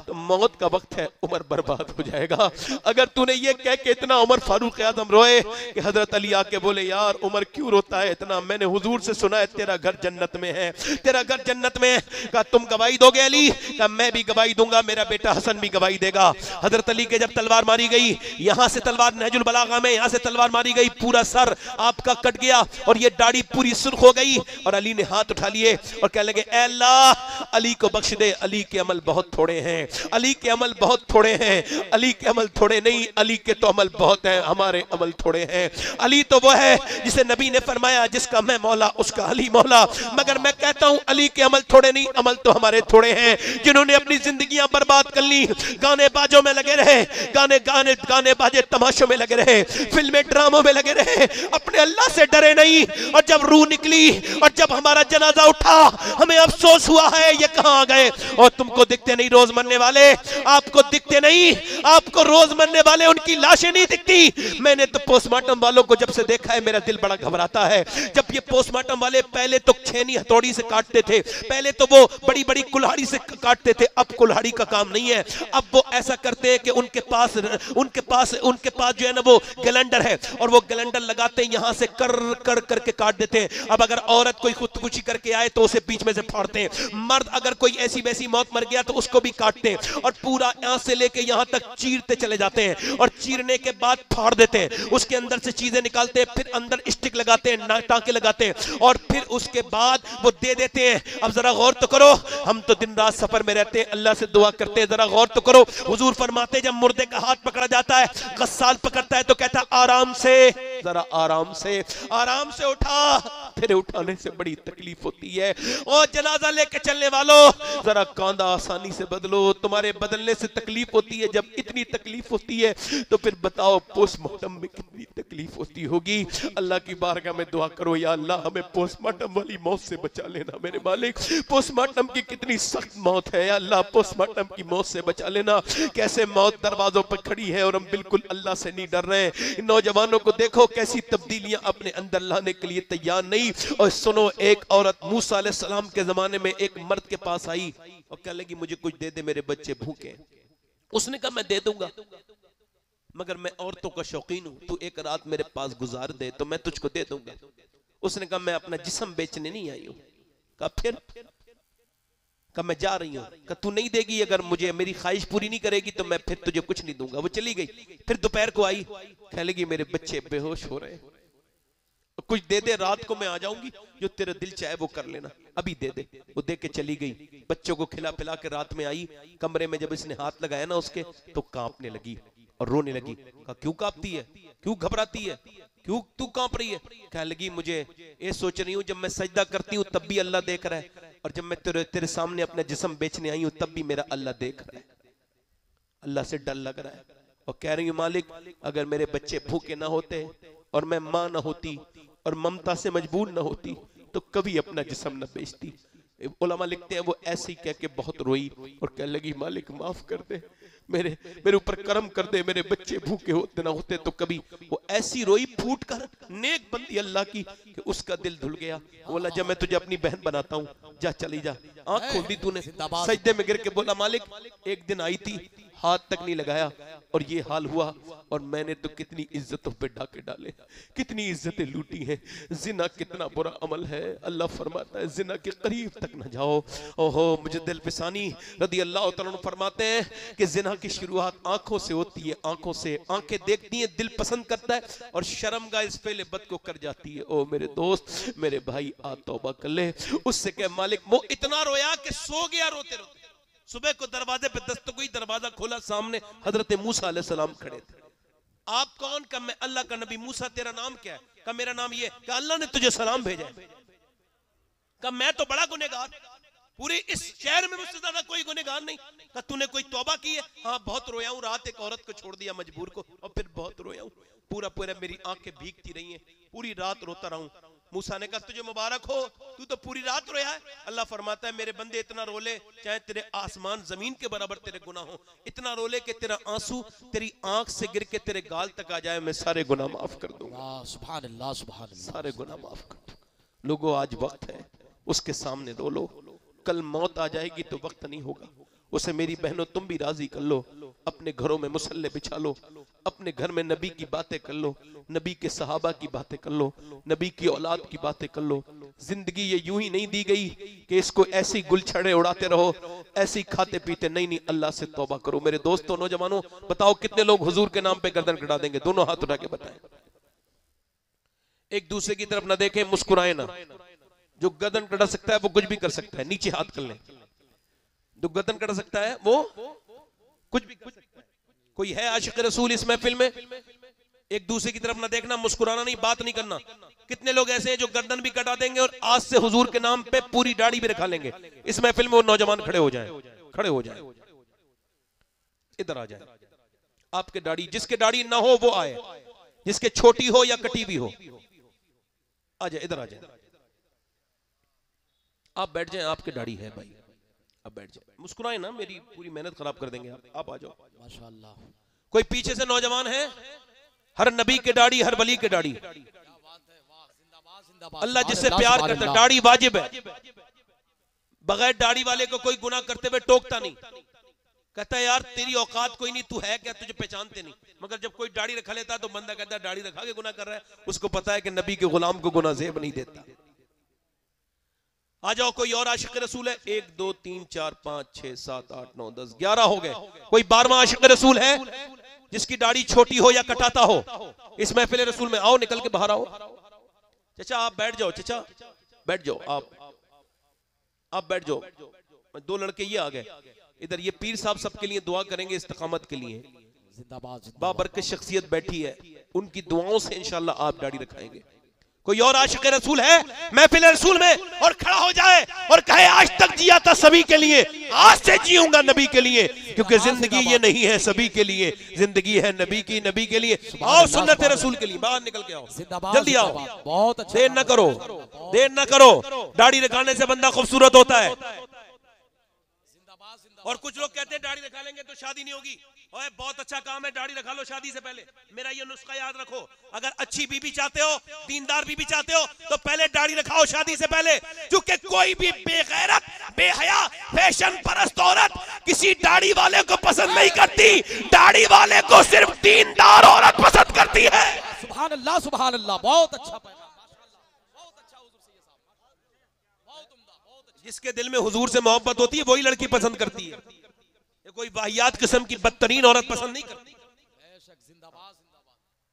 तो मौत का वक्त है, उमर बर्बाद हो जाएगा। अगर तूने ये कह के इतना उमर फारूक आजम रोए कि हजरत अली आके बोले यार उमर क्यों रोता है इतना, मैंने हुजूर से सुना है तेरा घर जन्नत में है, तेरा घर जन्नत में है। कहा तुम गवाही दोगे अली? कहा मैं भी गवाही दूंगा, मेरा बेटा हसन भी गवाही देगा। हजरत अली के जब तलवार मारी गई, यहां से तलवार नहजुल बलागा में यहां से तलवार मारी गई, पूरा सर आपका कट गया और ये दाढ़ी पूरी सुर्ख हो गई। और अली ने हाथ उठा लिए और कहने लगे ऐ अल्लाह अली को बख्श दे, अली के अमल बहुत थोड़े हैं, अली के अमल बहुत थोड़े हैं, अली के अमल थोड़े नहीं, अली के तो अमल बहुत हैं, हमारे अमल थोड़े हैं। अली तो वो है जिसे नबी ने फरमाया जिसका मैं मौला उसका अली मौला, मगर मैं कहता हूं अली के अमल थोड़े नहीं, अमल तो हमारे थोड़े हैं। जिन्होंने अपनी जिंदगियां बर्बाद कर ली, गाने बाजों में लगे रहे, गाने बाजे तमाशों में लगे रहे, फिल्में ड्रामों में लगे रहे, अपने अल्लाह से डरे नहीं। और जब रूह निकली और जब हमारा जनाजा उठा, हमें अफसोस हुआ है ये कहां आ गए। और तुमको दिखते नहीं रोज मरने वाले, आपको दिखते नहीं, आपको रोज मरने वाले उनकी लाशें नहीं दिखती। मैंने तो पोस्टमार्टम वालों को जब से देखा है मेरा दिल बड़ा घबराता है। जब ये पोस्टमार्टम वाले पहले तो छेनी हथौड़ी से काटते थे, पहले तो वो बड़ी बड़ी कुल्हाड़ी से काटते थे, अब कुल्हाड़ी का काम नहीं है, अब वो ऐसा करते हैं कि उनके पास जो है ना वो कैलेंडर है और वो कैलेंडर लगाते हैं, यहां से कर कर करके काट देते हैं। अब अगर औरत कोई खुदकुशी करके आए तो उसे बीच में से फाड़ते हैं, मर्द अगर कोई ऐसी वैसी मौत मर गया तो उसको भी काटते हैं, और पूरा यहां से लेके यहां तक चीरते चले जाते हैं, और चीरने के बाद फाड़ देते हैं, उसके अंदर से चीजें निकालते हैं, फिर अंदर स्टिक लगाते हैं, टांके लगाते हैं, और फिर उसके बाद वो दे देते हैं। अब जरा गौर तो करो, हम तो दिन रात सफर में रहते हैं, अल्लाह से दुआ करते हैं, जरा गौर तो करो। हुजूर फरमाते जब मुर्दे का हाथ पकड़ा जाता है, गस्साल पकड़ता है तो कहता है आराम से, जरा आराम से उठा, फिर उठाने से बड़ी तकलीफ होती है। और जनाजा लेके चलने वालों वालों जरा कांदा आसानी से बदलो, तुम्हारे बदलने से तकलीफ होती है। जब इतनी तकलीफ होती है तो फिर बताओ पोस्टमार्टम में कितनी तकलीफ होती होगी। अल्लाह की बारगाह में दुआ करो, या अल्लाह हमें पोस्टमार्टम वाली मौत से बचा लेना मेरे मालिक। पोस्टमार्टम की कितनी सख्त मौत है, या अल्लाह पोस्टमार्टम की मौत से बचा लेना। कैसे मौत दरवाजों पर खड़ी है और हम बिल्कुल अल्लाह से नहीं डर रहे। इन नौजवानों को देखो कैसी तब्दीलियां अपने अंदर लाने के लिए तैयार नहीं। और सुनो, एक औरत मूसा अलैहि सलाम के जमाने में एक मर्द के पास आई और कहने लगी मुझे कुछ दे दे, मेरे बच्चे भूखे। उसने कहा मैं दे दूंगा, मगर मैं औरतों का शौकीन हूं, तू एक रात मेरे पास गुजार दे तो मैं तुझको दे दूंगा। उसने कहा मैं अपना जिस्म बेचने नहीं आई हूं। कहा फिर? कहा मैं जा रही हूं। कहा तू नहीं देगी, अगर मुझे मेरी ख्वाहिश पूरी नहीं करेगी तो मैं फिर तुझे कुछ नहीं दूंगा। वो चली गई। फिर दोपहर को आई, कहने लगी मेरे बच्चे बेहोश हो रहे हैं, कुछ दे दे, रात को मैं आ जाऊंगी, जो तेरा दिल चाहे वो कर लेना, अभी दे दे। वो दे के चली गई। बच्चों को खिला पिला के रात में आई, कमरे में जब इसने हाथ लगाया ना उसके, तो कांपने लगी और रोने लगी। कहा क्यों कांपती है, क्यों घबराती है, क्यों तू कांप रही है? कहने लगी मुझे ये सोच रही हूँ जब मैं सजदा करती हूँ तब भी अल्लाह देख रहा है, और जब मैं तेरे सामने अपना जिस्म बेचने आई हूँ तब भी मेरा अल्लाह देख रहा है, अल्लाह से डर लग रहा है। और कह रही हूँ मालिक अगर मेरे बच्चे भूखे ना होते और मैं माँ ना होती और ममता से मजबूर ना होती तो कभी अपना जिस्म न बेचती। उलमा लिखते हैं वो ऐसे ही कह के बहुत रोई और कहने लगी मालिक माफ कर दे, मेरे ऊपर करम कर दे, मेरे बच्चे भूखे होते ना होते तो कभी। वो ऐसी रोई फूट कर, नेक बंदी अल्लाह की, कि उसका दिल धुल गया। बोला जब मैं तुझे अपनी बहन बनाता हूँ, जा चली जा। आंख खोल दी तूने, सजदे में गिर के बोला मालिक एक दिन आई थी, हाथ तक नहीं लगाया और ये हाल हुआ, और मैंने तो कितनी इज्जतों पे डाके डाले, कितनी इज्जतें लूटी हैं। जिना कितना बुरा अमल है। अल्लाह फरमाता है जिना के करीब तक न जाओ। ओहो मुझे दिल पिसानी रदी अल्लाह तआला अन्हु फरमाते हैं कि जिना की शुरुआत आंखों से होती है, आंखों से। आंखें देखती हैं, दिल पसंद करता है और शर्मगाह इस फेले बद को कर जाती है। ओ मेरे दोस्त, मेरे भाई, आ तौबा कर ले। उससे कह मालिक, वो इतना रोया कि सो गया रोते रोते। सुबह को दरवाजे पे दस्तक हुई, दरवाजा खोला, सामने हजरत मूसा अलैहि सलाम खड़े थे। आप कौन? का मैं अल्लाह का नबी। मूसा तेरा नाम क्या है? का मेरा नाम ये। का अल्लाह ने तुझे सलाम भेजा है। का मैं तो बड़ा गुनहगार, पूरे इस शहर में मुझसे ज्यादा कोई गुनहगार नहीं। का तूने कोई तौबा की है? हाँ बहुत रोया हूँ, रात एक औरत को छोड़ दिया मजबूर को, और फिर बहुत रोया हूँ, पूरा मेरी आंखें भीगती रही हैं, पूरी रात रोता रहा हूँ। मूसा ने कहा तुझे मुबारक हो, तू तो पूरी रात रोया है। अल्लाह फरमाता है मेरे बंदे इतना रोले चाहे तेरे आसमान जमीन के बराबर तेरे गुनाह हो, इतना रोले कि तेरा आंसू तेरी आंख से गिर के तेरे गाल तक आ जाए, मैं सारे गुनाह माफ कर दूंगा। सुभान अल्लाह, सुभान अल्लाह, सारे गुनाह माफ कर दूंगा। लोगों आज वक्त है, उसके सामने रो लो, कल मौत आ जाएगी तो वक्त नहीं होगा। उसे मेरी बहनों तुम भी राजी कर लो, अपने घरों में मुसल्ले बिछा लो, अपने घर में नबी की बातें कर लो, नबी के सहाबा की बातें कर लो, नबी की औलाद की बातें कर लो। जिंदगी ये यूं ही नहीं दी गई कि इसको ऐसी गुलछड़े उड़ाते रहो, ऐसी खाते पीते। नहीं नहीं, अल्लाह से तौबा करो। मेरे दोस्तों नौजवानों, बताओ कितने लोग हुजूर के नाम पे गर्दन कटा देंगे? दोनों हाथ उठा के बताएं। एक दूसरे की तरफ ना देखें, मुस्कुराए ना। जो गर्दन कटा सकता है वो कुछ भी कर सकता है, नीचे हाथ कर ले। जो गर्दन कटा सकता है वो कुछ भी। कोई है आशिक रसूल इस महफिल में? एक दूसरे की तरफ ना देखना, मुस्कुराना नहीं, बात नहीं करना। कितने लोग ऐसे हैं जो गर्दन भी कटा देंगे और आज से हुजूर के नाम पे पूरी दाढ़ी भी रखा लेंगे। इस महफिल में वो नौजवान खड़े हो जाएं, खड़े हो जाएं, इधर आ जाए। आपके दाढ़ी, जिसके दाढ़ी ना हो वो आए, जिसके छोटी हो या कटी भी हो आ जाए, इधर आ जाए। आप बैठ जाएं, आपके दाढ़ी है भाई, अब बैठ जाए। मुस्कुराए ना, मेरी पूरी मेहनत खराब कर देंगे आप आ जाओ माशाअल्लाह। कोई पीछे से नौजवान है? हर नबी के दाढ़ी, हर वली के दाढ़ी। अल्लाह जिससे प्यार करता है, दाढ़ी वाजिब है। बगैर दाढ़ी वाले को कोई गुनाह करते हुए टोकता नहीं, कहता है यार तेरी औकात कोई नहीं, तू है क्या, तुझे पहचानते नहीं। मगर जब कोई दाढ़ी रखा लेता है तो बंदा कहता है दाढ़ी रखा के गुनाह कर रहा है, उसको पता है कि नबी के गुलाम को गुनाह ज़ेब नहीं देता। आ जाओ, कोई और आशिक रसूल है? 1 2 3 4 5 6 7 8 9 10 11 हो गए। कोई 12वां आशिक रसूल है जिसकी दाढ़ी छोटी हो या कटाता हो? इस महफिल रसूल में आओ, निकल के बाहर आओ। चचा आप बैठ जाओ, चचा बैठ जाओ, आप बैठ जाओ। 2 लड़के ये आ गए इधर, ये पीर साहब सबके लिए दुआ करेंगे इस्तिकामत के लिए। जिंदाबाद, बाबरकत शख्सियत बैठी है, उनकी दुआओं से इंशाल्लाह आप दाढ़ी रखाएंगे। कोई और आशिक रसूल है महफिल रसूल में और खड़ा हो जाए और कहे आज तक जिया था सभी के लिए, आज से जीऊंगा नबी के लिए, क्योंकि जिंदगी ये नहीं है सभी के लिए, जिंदगी है नबी की, नबी के लिए। आओ सुन्नत रसूल के लिए, बाहर निकल के आओ, जल्दी आओ, बहुत अच्छा, देर न करो, देर न करो। दाढ़ी रखाने से बंदा खूबसूरत होता है। और कुछ लोग कहते हैं दाढ़ी रखा लेंगे तो शादी नहीं होगी। ओए बहुत अच्छा काम है, दाढ़ी रखा लो शादी से पहले। मेरा ये नुस्खा याद रखो, अगर अच्छी बीबी चाहते हो, दीनदार बीबी चाहते हो, तो पहले दाढ़ी रखाओ शादी से पहले, क्योंकि कोई भी बेगैरत, बेहया, फैशन परस्त औरत किसी दाढ़ी वाले को पसंद नहीं करती, दाढ़ी वाले को सिर्फ दीनदार औरत पसंद करती है। सुभान अल्लाह, सुभान अल्लाह, बहुत अच्छा, जिसके दिल में हुजूर से मोहब्बत होती है वही लड़की पसंद करती है, ये कोई वाहियात किस्म की बदतरीन औरत पसंद नहीं करती।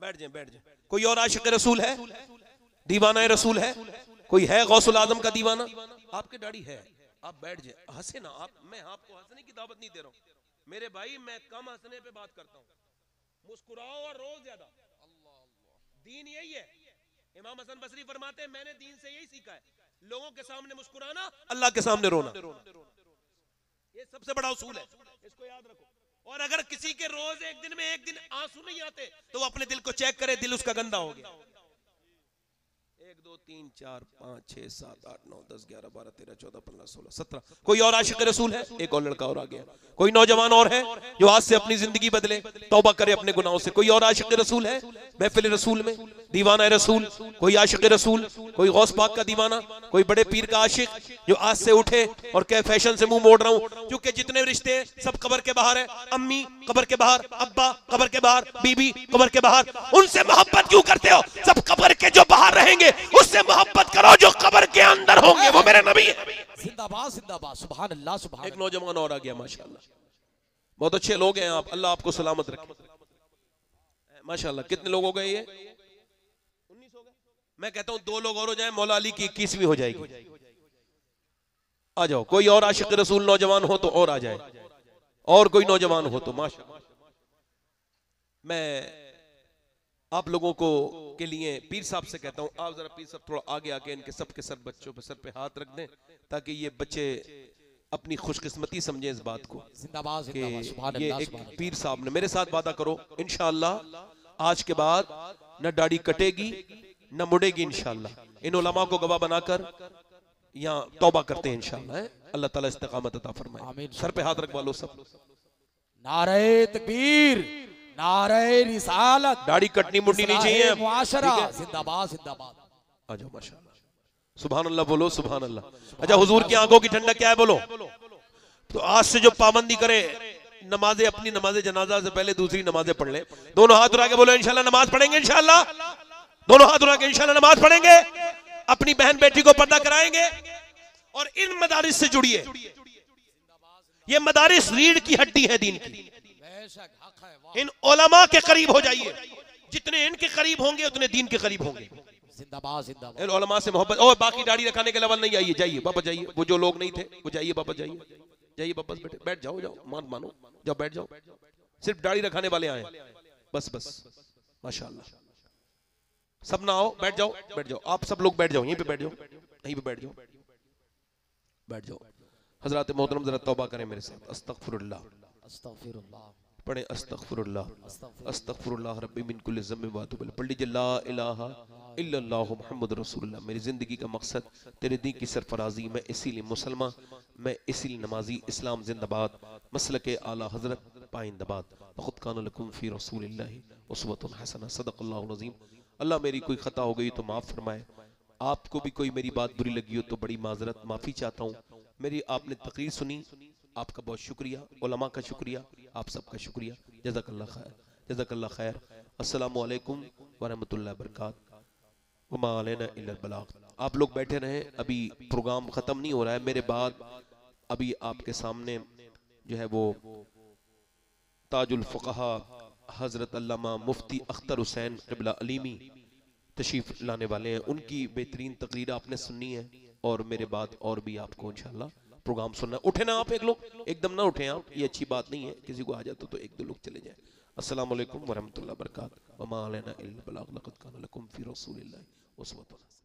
बैठ जाए, बैठ जाए। कोई और आशिक रसूल है, दीवाना रसूल है, कोई है गौसुल आजम का दीवाना? आपके दाढ़ी है, आप बैठ जाए, हंसे ना आप, मैं आपको हंसने की दावत नहीं दे रहा हूं मेरे भाई, मैं कम हंसने पे बात करता हूं, मुस्कुराओ और रो ज्यादा। दीन यही है। इमाम हसन बसरी फरमाते हैं मैंने दीन से यही सीखा है, लोगों के सामने मुस्कुराना, अल्लाह के सामने रोना, ये सबसे बड़ा उसूल है, इसको याद रखो। और अगर किसी के रोज एक दिन में एक दिन आंसू नहीं आते तो वो अपने दिल को चेक करे, दिल उसका गंदा हो गया। 1 2 3 4 5 6 7 8 9 10 11 12 13 14 15 16 17। कोई और आशिक रसूल है? एक और लड़का और आ गया। कोई नौजवान और है जो आज से अपनी जिंदगी बदले, तौबा करे अपने गुनाहों से? कोई और आशिक रसूल है महफिल रसूल में, दीवाना रसूल? कोई आशिक रसूल, कोई गौस पाक का दीवाना, कोई बड़े पीर का आशिक जो आज से उठे और कहे फैशन से मुंह मोड़ रहा हूं, क्योंकि जितने रिश्ते सब कब्र के बाहर है, अम्मी कब्र के बाहर, अब्बा कब्र के बाहर, बीबी कब्र के बाहर, उनसे मोहब्बत क्यों करते हो? सब कब्र के जो बाहर रहेंगे उससे मोहब्बत करो जो कब्र के अंदर होंगे, वो मेरे नबी है। जिंदाबाद, जिंदाबाद, सुभान अल्लाह, सुभान। एक नौजवान और आ गया माशाल्लाह, बहुत अच्छे लोग हैं आप, अल्लाह आपको सलामत रखे माशाल्लाह। कितने लोग हो गए? ये 19 हो गए। मैं कहता हूं 2 लोग और हो जाए, मौला अली की 21वीं हो जाएगी। आ जाओ, कोई और आशिक रसूल नौजवान हो तो और आ जाए, और कोई नौजवान हो तो माशाल्लाह। मैं आप लोगों को के लिए पीर साहब से कहता हूं, आप जरा पीर साहब थोड़ा आगे आके इनके सबके सर बच्चों पे सर पे हाथ रख दें, ताकि ये बच्चे अपनी खुशकिस्मती समझे इस बात को। जिंदाबाद, जिंदाबाद, सुभान ये अल्लाह, एक सुभान अल्लाह। पीर साहब ने मेरे साथ वादा करो, इंशाअल्लाह आज के बाद न दाढ़ी कटेगी न मुड़ेगी, इंशाअल्लाह इन उलमा को गवाह बनाकर यहाँ तौबा करते हैं इंशाअल्लाह। अल्लाह ताला इस्तिकामत अता फरमाए। आमीन। सर पे हाथ रखवा लो सब। नारे तकबीर, नारे रिसालत, दाढ़ी कटनी मुड़नी नहीं चाहिए। मुआशरा, ठीक है? जिंदाबाद, जिंदाबाद। आ जाओ माशाल्लाह, सुभान अल्लाह बोलो, सुभान अल्लाह। अच्छा, हुजूर की आंखों की ठंडक क्या है बोलो? तो आज से जो पाबंदी करे, नमाजें अपनी नमाज जनाजा से पहले दूसरी नमाजें पढ़ ले। दोनों हाथ उठा के बोलो इंशाल्लाह नमाज पढ़ेंगे, इंशाल्लाह दोनों हाथ उठा के इंशाल्लाह नमाज पढ़ेंगे, अपनी बहन बेटी को पर्दा कराएंगे। और इन मदारिस से जुड़िए, ये मदारिस रीढ़ की हड्डी है दीन की। इन उलमा के करीब हो जाइए, जितने इनके करीब होंगे उतने दीन के करीब होंगे। जिंदाबाद, जिंदाबाद। इन उलमा से मोहब्बत। और बाकी दाढ़ी रखाने के लेवल नहीं आइए, जाइए वापस जाइए, वो जो लोग नहीं थे वो जाइए वापस जाइए, जाइए वापस, बैठे बैठ जाओ, जाओ मान मानो, जाओ बैठ जाओ, सिर्फ दाढ़ी रखाने वाले आए, बस बस माशाल्लाह। सब ना आओ, बैठ जाओ, बैठ जाओ, आप सब लोग बैठ जाओ, यहीं पे बैठ जाओ, यहीं पे बैठ जाओ, बैठ जाओ। हजरत मोहतरम जरा तौबा करें मेरे साथ। अस्तगफिरुल्लाह, अस्तगफिरुल्लाह, पढ़े अस्तगफिरुल्लाह, अस्तगफिरुल्लाह रब्बी मिन कुल्लि ज़म्बिन व अतूबु इलैह। पढ़ लीजिए ला इलाहा इल्लल्लाह मुहम्मद रसूलुल्लाह। मेरी जिंदगी का मकसद तेरे दीन की सरफराजी, मैं इसीलिए मुसलमान, मैं इसीलिए नमाजी, इस्लाम जिंदाबाद, मसलके आला हजरत पाइंदाबाद। ख़ुद कान लकुम फी रसूलिल्लाहि उस्वतुन हसना। सदक़ल्लाहुल अज़ीम। अल्लाह मेरी कोई खता हो गई तो माफ़ फरमाए, आपको भी कोई मेरी बात बुरी लगी हो तो बड़ी माजरत, माफ़ी चाहता हूँ। मेरी आपने तकरीर सुनी, आपका बहुत शुक्रिया, उलमा का शुक्रिया, आप सबका शुक्रिया। जज़ाकल्लाह खैर, जज़ाकल्लाह खैर। अस्सलामु अलैकुम व रहमतुल्लाहि व बरकातहू। वमा अलैना इल्लल बलाग। आप लोग बैठे रहें, अभी प्रोग्राम ख़त्म नहीं हो रहा है। मेरे बाद अभी आपके सामने जो है वो ताजुल फ़ुक़हा हज़रत अल्लामा मुफ्ती अख्तर हुसैन क़िबला अलीमी तशरीफ़ लाने वाले हैं। उनकी बेहतरीन तकरीर आपने सुननी है, और मेरे बाद और भी आपको इंशाल्लाह प्रोग्राम सुनना। उठे ना आप, एक लोग एकदम ना उठे आप, ये अच्छी बात नहीं है। किसी को आ जाता तो 1-2 लोग चले जाए। अस्सलामु अलैकुम व रहमतुल्लाहि व बरकातहू। वमा अलैना इल्लल बलाग। लक़द कान लकुम फ़ी रसूलिल्लाहि उसवतुन हसन।